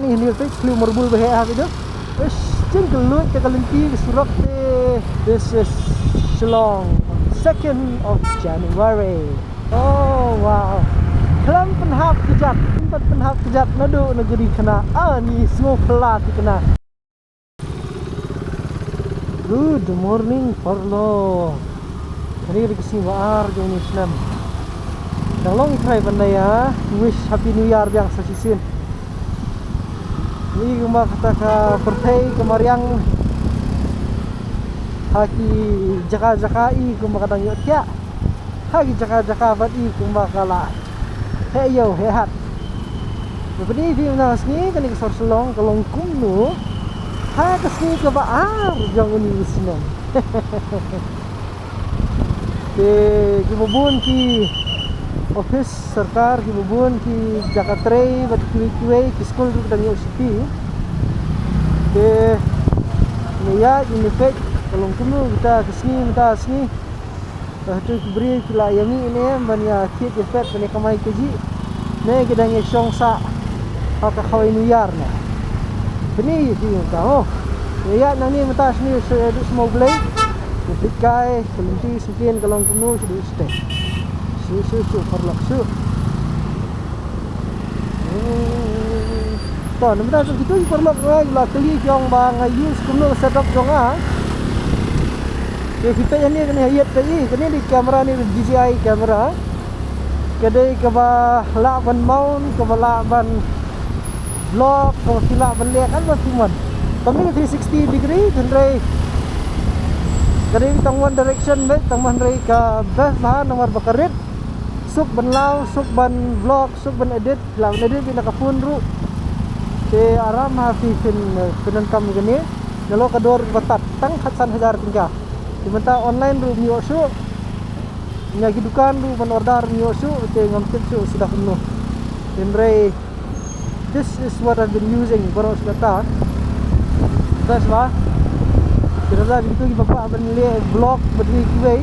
ni ni tu klu merbul bahaya gitu. Wes jeng gelut te kalenti surak te. This is Shillong 2nd of January. Oh wow. Kelam penhap kejat, tempat penhap kejat nado negeri kena. Ni semua pelat kena. Good morning Parlo. Hari ni kasi waar jong ni Islam. Dang long try bandai ya. Wish happy new year biang sa sisin. Ni guma kata ka pertai kemariang haki jaka-jaka i guma kadang yot ya. Haki jaka-jaka bat i guma kala. Hey yo, hey hat. Bepedi vi nas ni kan ni sor Shillong kalong kumnu. Ha kasni ke baar jong ni Islam. Ke gibubun ki office सरकार की बुबुन की Jakarta but किवे की school ru dan university ke ya ini pek kalau kuno kita kesini minta sini tu beri kila yami ini bania kit efek bani kamai keji ne kita ngi songsa haka khawai new year na bani ti ka oh ya nang ni minta sini semua boleh dikai kelinti sekian kalau kuno sudah stay su perlak su. Tuh, nampak tak gitu perlak lah kali jong bang use kuno setup jong ah. Ya kita yang ni kena hayat tadi, kena di kamera ni DJI kamera. Kedai ke bah laban mount, ke bah laban vlog, ke bah laban lihat kan bah cuman. Kami 360 degree kendrai. Kedai tang one direction baik tang mandrai ke best bahan nomor bakarit. Suk ban lau, suk ban vlog, suk ban edit, lau edit bila kapun ru. Ke aram hafi finan kam gini. Kalau kedor batat tang hatsan hajar tinggal. Diminta online ru mio su. Nyagi dukan ru ban order mio su, te ngamtip su sudah penuh. Indrai this is what I've been using baru sudah tak. Terus bah. Kira-kira begitu ki bapak ban le vlog berdiri kiwei.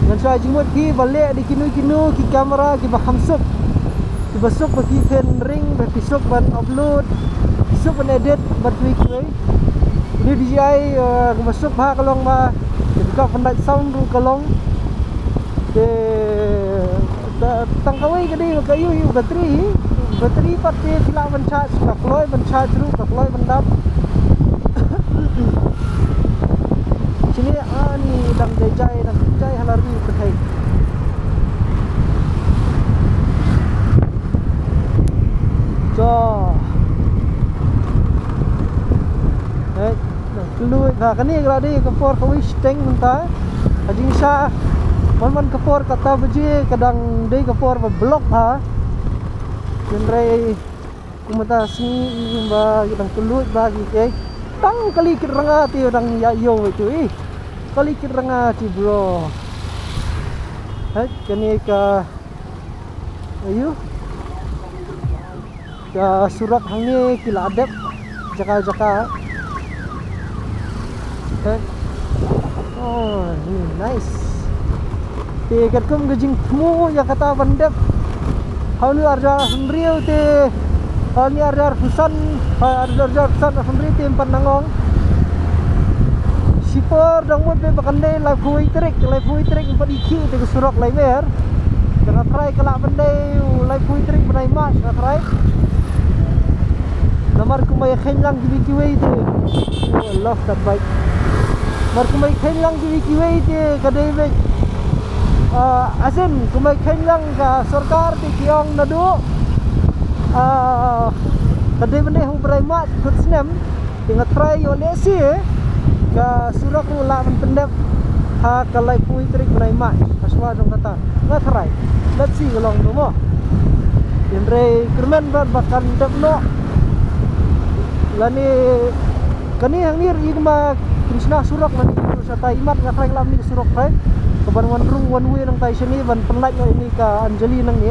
Dan saya jemut ki balik di kinu ki kamera ki bahamsuk ki besok bagi ken ring besok ban upload besok ban edit bertweak we ini DJI besok bah kalong bah buka pendat sound ru kalong ke tangkawai gede kayu bateri pati sila ban charge ru kakloi ban dap sini ni dang jai halari petai cho keluar nah kan ni kalau di kepor kawish tank mentah ajing sa man kepor kata beji kadang di kepor blok ha jenrai kumata si ba kadang keluar bagi ke tang kali kiranga ti dang ya yo itu kali kiranga ti bro kani ka ayu ka surat hangi kila adep jaka oh ini nice te katkum gajing mu ya kata bandep hauni arja hundriu te hauni arja fusan hundri te empat nangong sipor dang mo be bakande live kuitrik empat iki te surak live mer kena try kala bandai live kuitrik bandai mas kena try nomor kumai khenlang kiwi te I love that bike mar kumai khenlang kiwi te kadai be asin kumai khenlang ka sarkar te kiong nadu kadai bende hu berai mat kut snem tinga try yo lesi ka surak ru la ban pendep ha kalai pui trik berai mat aswa dong kata nga try let's see along no mo indre kermen bakan dep no lani kani hangir igma Krishna surak lani sa tai imat nga try lam ni surak try kaban wan rung one way nang tai sini ban penlait ini ka Anjali nang ni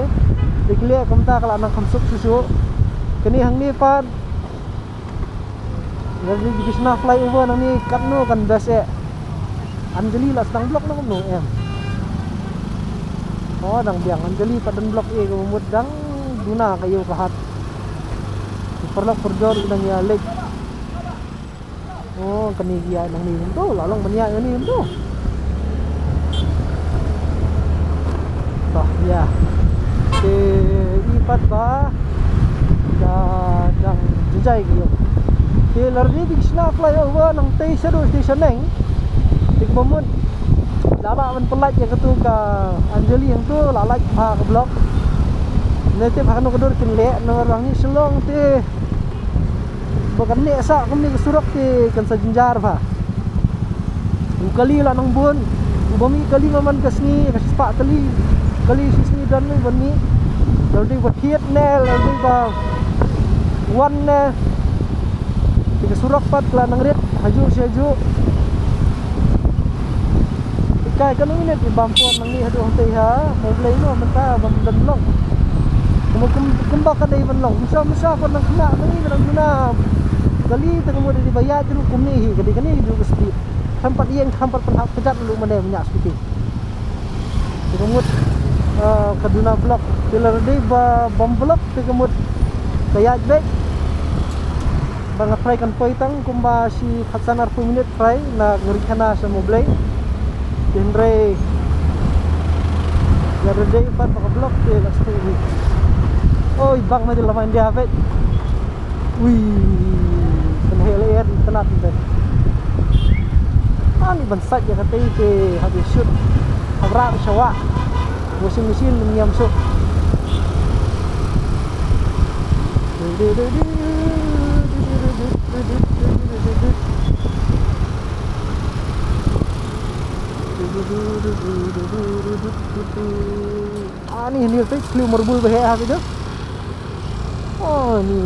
dikle kamta kala nang khamsuk susu kani hang ni pat jadi Krishna flyover nang ni katno kan base Anjali la sedang blok nang no em oh dang biang Anjali padan blok e ko mudang duna kayo kahat perlak perjor nang ya lek. Oh kani dia nang ni tu lalong banya ni tu. Tah ya. Ke ipat ba dang jai giyo. Ke lardi di sna flyover nang station nang. Di bomon laba man pelat yang tu ka Anjali yang tu lalaj ha ke blok. Nanti pakai nak dur kelek orang ni selong te. Bukan ni asa kami ke surak te kan sajinjar pa. Kali lah nang bun. Bumi kali maman kesni kas pak kali sisni dan ni bani. Lalu buat hiat nel lalu ba wan ne. Ke surak pat lah nang ret haju. Kai kan minit di bampuan nang ni haduh teh ha. Mau beli no mentah bam dan long. Kembak ka day long. Musa ko nang kena nang ni nang guna. Kali tengah di bayar tu kum ni kadi juga speed. Tempat yang tempat penhap kejat lu mana minyak speed. Tengah kaduna blok pilar day bom blok tengah bayar baik. Bang fry kan poitang kumba si khatsanar 2 minit fry na ngurikana sa moblay. Henry ya day pat baka blok te la speed. Oi bang ma lawan dia bet. Wih Helier tenat ni. Ani bansat ya kata ke habis shoot. Habra syawa. Mesin menyam sok. Ani ni tu clue merbul bahaya gitu. Oh ni.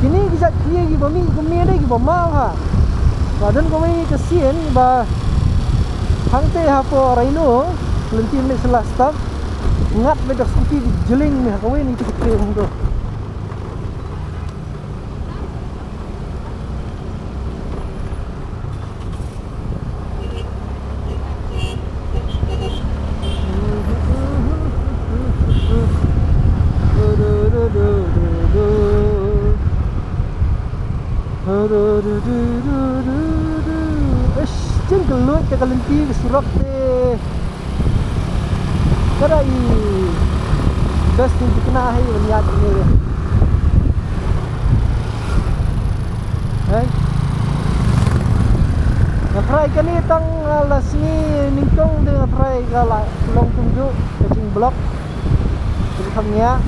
Kini kisah kia gi bami kami ada gi bama ha. Badan kami kesian ba hangte ha po raino lentin le selas tak ngat bedak skuti jeling ni kami ni kecil tu. Cing kelut ke kalenti ke surak te. Karai. Best ni kena hai niat ni. Hai. Ngafrai kan ni tang las ni ningkong de ngafrai kala long tunjuk cing blok. Jadi kamnya.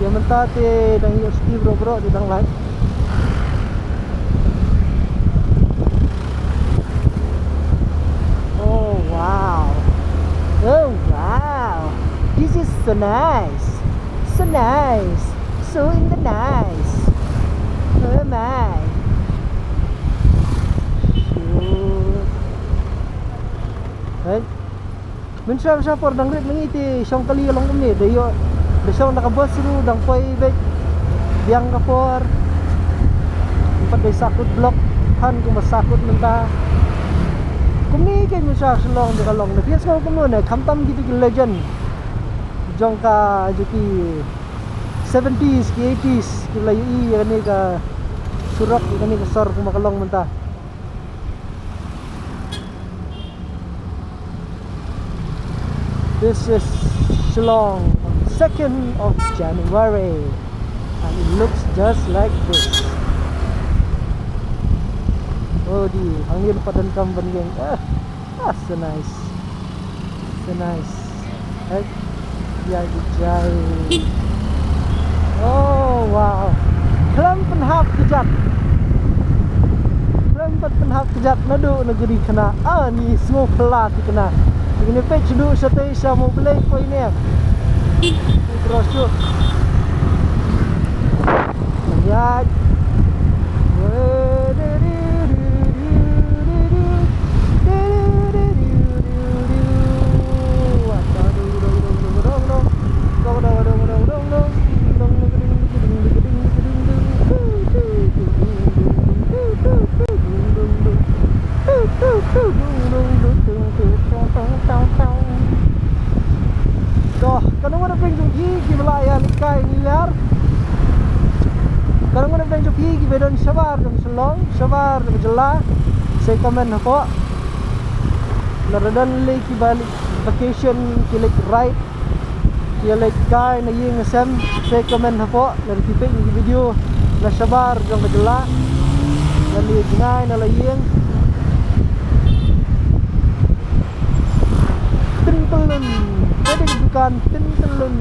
Dia mentah te dang USD bro di dang lain. Oh wow, this is so nice, so in the nice. Oh my. Hey, minsan por dang rit mengiti siyang kali long kami dayo. Besong nakabos ru dang poi bek biang kapor. Empat day sakut blok han kung masakut mentah. Kumi kan misal selong di kalong na bias ko kuno na kamtam gitu ki legend jong ka juki 70s ki 80s ki layu i ani ka surak ani ka sor kuma kalong mentah. This is Shillong 2nd of January and it looks just like this. Oh di angin padan kamban geng. So nice. Right? Ya jai. Oh wow. Kelam penhap kejat. Nadu negeri kena. Ni semua pelat kena. Ini page dulu satu isa mau beli ko ini. Terus tu. Ya. Doh, kadang ada ping jung ki jela ya likai nilar kadang kadang dan jopi bedon sabar dong selong sabar dong jela saya komen apa naradan leki balik vacation ki like right ki like kai na yeng sem saya komen apa dari tipe ni video na sabar dong jela dan li ngai na la yeng tintelun tadi dukan tintelun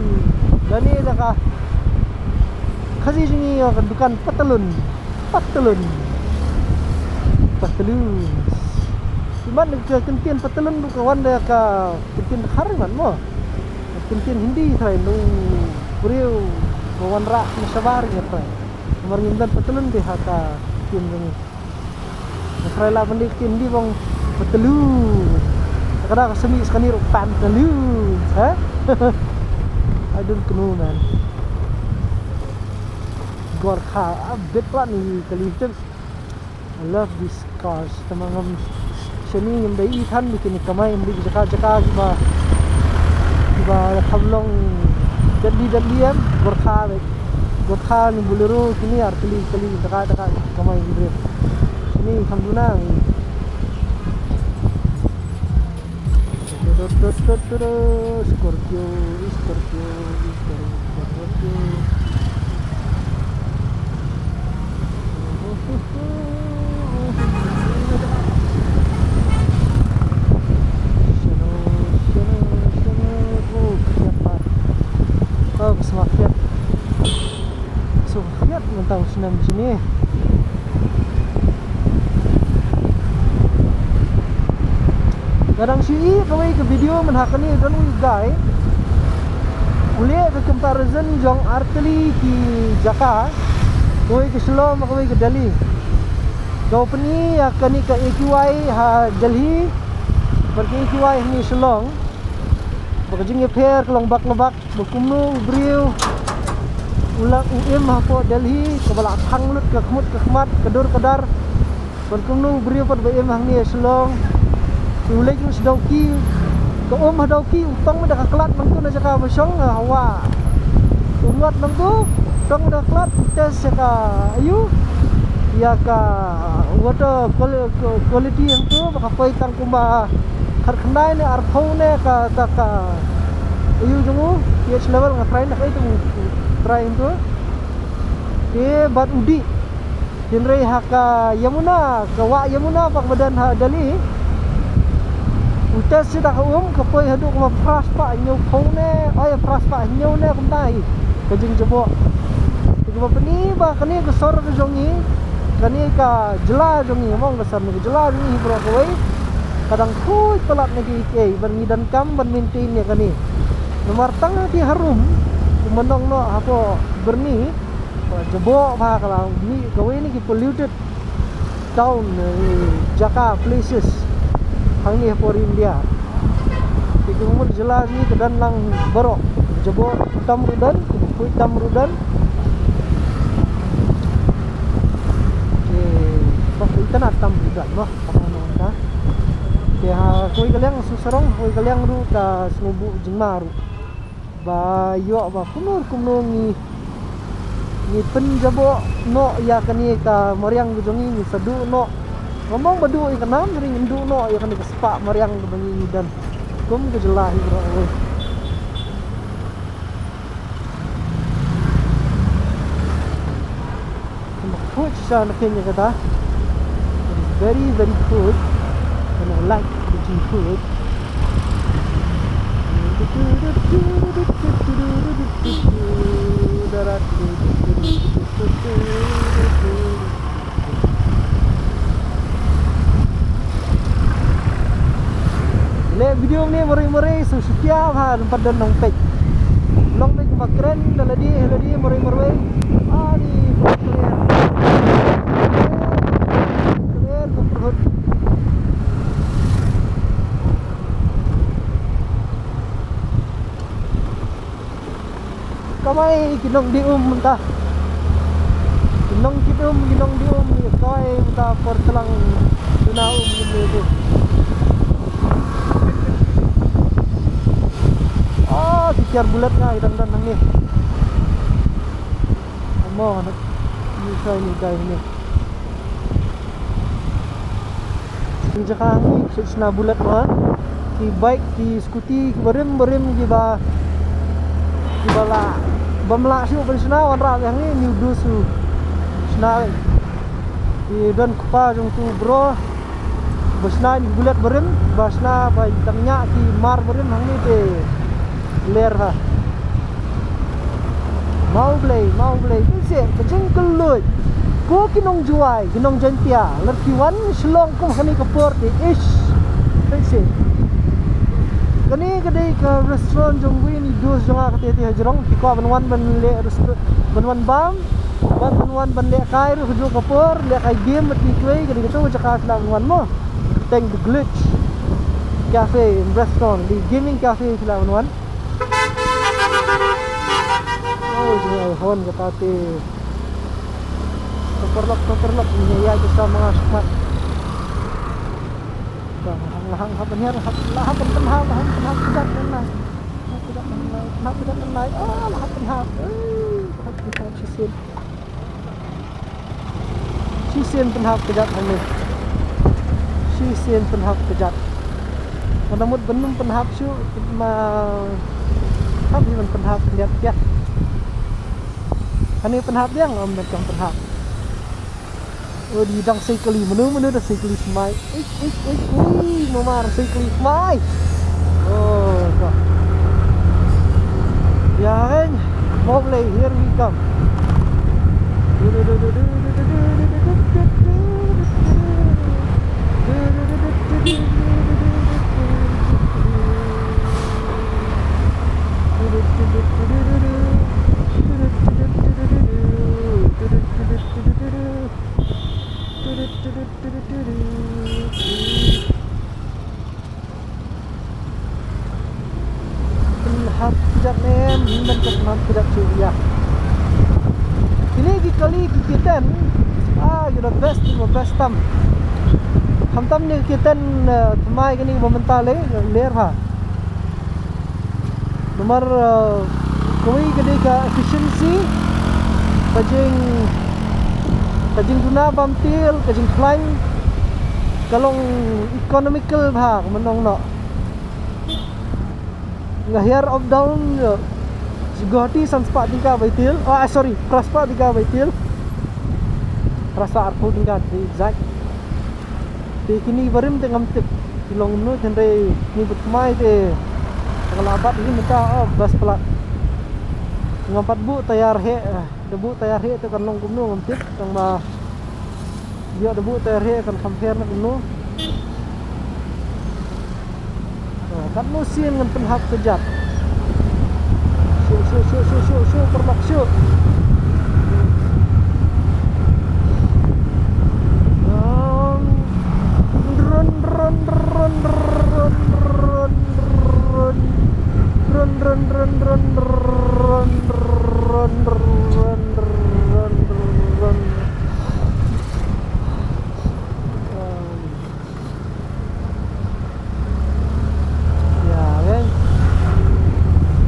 dan ni dah kasi jingi dukan patelun cuman ke kentian patelun bu kawan dah ka kentian hariman mo kentian hindi trai nu beriu kawan rak sabar nya trai nomor ngimdan patelun deh haka kentian jingi trai la bandi hindi bang patelun kadang semi sekali ro patelun ha I don't know man Gorkha a bit plan ni kalitan I love these cars tamangam shani yung dai than bikin kamay hindi jaka ba thamlong dandi am Gorkha ni bolero kini artili jaka kamay hindi sini hamduna Scorpio Fiat mentang senam di sini. Kadang sih kawai ke video menhakani dan guy. Ule ke comparison jong arteli ki Jaka. Kawai ke Shillong kawai ke Delhi. Kau peni akan ni ke AQY ha Delhi. Pergi AQY ni Shillong. Bakajing pair kelong bak berkumnu beriu. Ulang UM hapo Delhi kebala thang lut ke khmat kedur kedar berkumnu beriu pat BM hang ni Shillong. Ulek lu sedauki ke hadauki utang dah kelat mangtu na jaka basong hawa. Umat mangtu tong dah kelat tes ka ayu ya ka water quality yang tu baka poi tang kumba har khnai ne arthau ne ka ayu jungu pH level ngatrai nak itu try itu ke bat udi jenrei haka Yamuna kawa Yamuna pak badan ha Dali utas sida ka poi hadu kuma pras pa nyau phau ne ay pras pa nyau ne kumtai kajing jebo Kau peni ba kani ke sor ke jongi kani ka jela jongi mong ke sor ni jela jongi bro koi kadang kui pelak negi ke bernidan kam bermintin ya kani nomor tang ti harum menong no apa berni jebo ba kalau ni koi ni ki polluted town Jaka places hang ni for India tiku umur jela ni kedan lang borok jebo tamrudan kui tamrudan kita nak tam juga noh apa ya koi kaliang susarong koi kaliang ru ka snubu jingmaru ba yo ba kumur ni penjabo no ya kani ka mariang gujongi ni sadu no ngomong badu ikanam ring indu no ya kani kespa mariang bengi dan kum kejelahi bro oi coach sa nakenya kata very good and I like eating food. Le video ni mori-mori so setiap ha tempat dan nongpek makren daladi mori-mori di kamay kinong dium mentah kinong dium kamay mentah por telang tunaum gitu oh tiar bulat nga idang dan nang ni Mo nak you try ni guys ni. Sekarang ni sena bulat mah. Ki bike ki scooty ki berem ki ba ki bala bamla siu pen sena wan ra yang ni new dusu sena ki dan kupa jong tu bro basna ni bulat berem basna ba tamnya ki mar berem hang ni te ler ha mau blay tu se kejeng kelut ko kinong juai kinong jantia lerkiwan selong ko kani kapor te ish tu se kani kedai ke restoran jong wi ni dos jong ka te hajrong ti ko ban le restoran ban bam ban le kai ru jo kapor le kai game ti klei kedai tu jaka lang wan mo teng the glitch cafe and restaurant di gaming cafe lang wan oh jeng hon kata te koperlok ni ya kita mga smart hang happen here happen tidak kenal oh happen sisin penhap kejat ini sisin penhap kejat menamut benum penhap su ma tapi man penhap lihat ya ini penhap yang macam penhap oh di dang sekali menu dah sekali semai mamar sekali semai oh tak ya kan mau play here we come penhap kejat nem dan penhap kejat curia ini kali kita you the best time ham ni kita mai kini momentale ler ha nomor koi kedai ka efficiency kajing guna bampil kajing climb kalong economical bha menong no ngahir of down Goti sanspa tingka baitil praspa tingka baitil prasa arpu tingka di exact di kini barim tengam tip kilong nu tendre ni betmai te ngalabat ini minta bas pelak ngampat bu tayar he debu tayar he te kan long kumnu ngamtip tang ma dia debu tayar he kan compare na kumnu kan musim ngan penhap kejat show permak show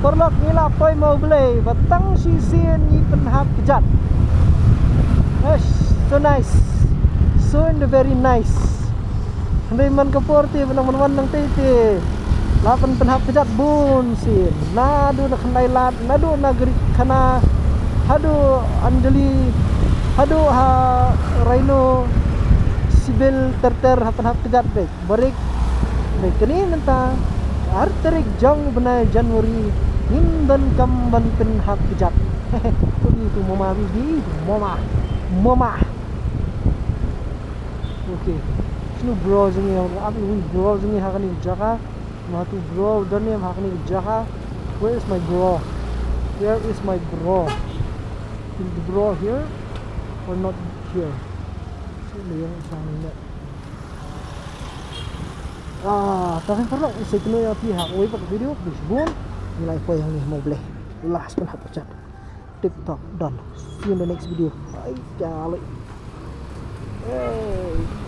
perlok ngila poi mau beli batang sisin ni penhap kejat so nice so very nice Andai man kaporti menang nang tete lapan penhap kejat bun sin nadu nak nailat nadu nagri kana hadu anjali hadu ha rhino sibil terter penhap kejat baik barik kini mentang arterik jong benai Januari nimban kamban penhap kejat kodi tu mama bibi mama okay sino browsing yang abi we browsing hakani jaka ma tu bro dan yang hakani jaka where is my bro is the bro here or not here sino yang sana tapi perlu saya kena yang pihak we pakai video bisbun nilai apa yang ni mau boleh last penhap kejat TikTok done see you in the next video bye jale hey